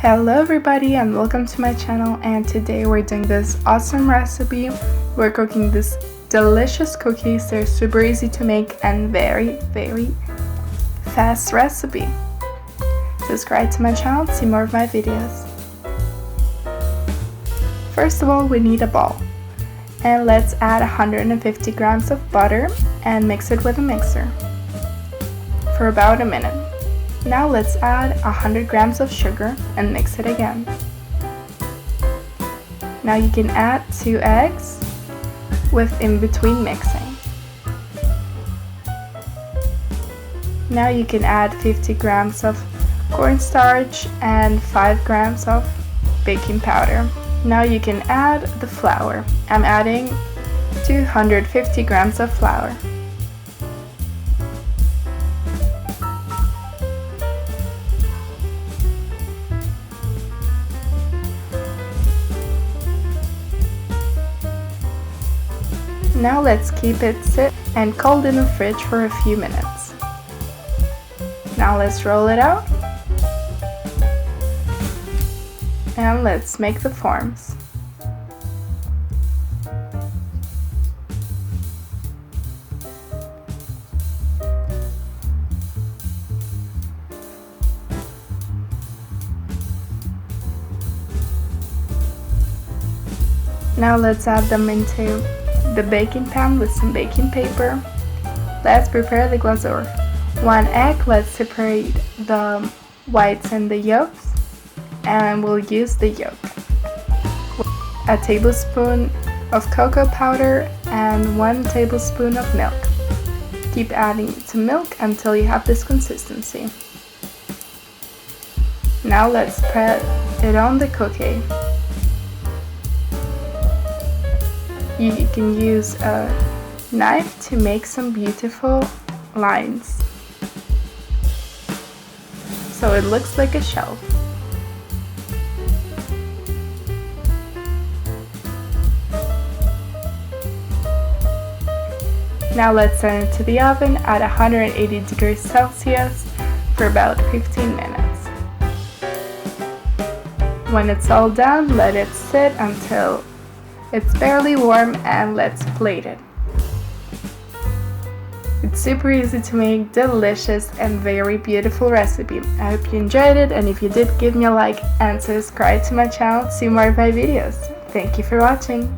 Hello everybody and welcome to my channel, and today we're doing this awesome recipe. We're cooking this delicious cookies. They're super easy to make and very fast recipe. Subscribe to my channel to see more of my videos. First of all, we need a bowl, and let's add 150 grams of butter and mix it with a mixer for about a minute. Now let's add 100 grams of sugar and mix it again. Now you can add 2 eggs with in between mixing. Now you can add 50 grams of cornstarch and 5 grams of baking powder. Now you can add the flour. I'm adding 250 grams of flour. Now let's keep it sit and cold in the fridge for a few minutes. Now let's roll it out and let's make the forms. Now let's add them into the baking pan with some baking paper. Let's prepare the glazour. 1 egg, let's separate the whites and the yolks, and we'll use the yolk. A tablespoon of cocoa powder and 1 tablespoon of milk. Keep adding to milk until you have this consistency. Now let's spread it on the cookie. You can use a knife to make some beautiful lines, so it looks like a shelf. Now let's send it to the oven at 180 degrees Celsius for about 15 minutes. When it's all done, let it sit until it's barely warm and let's plate it. It's super easy to make, delicious and very beautiful recipe. I hope you enjoyed it, and if you did, give me a like and subscribe to my channel to see more of my videos. Thank you for watching.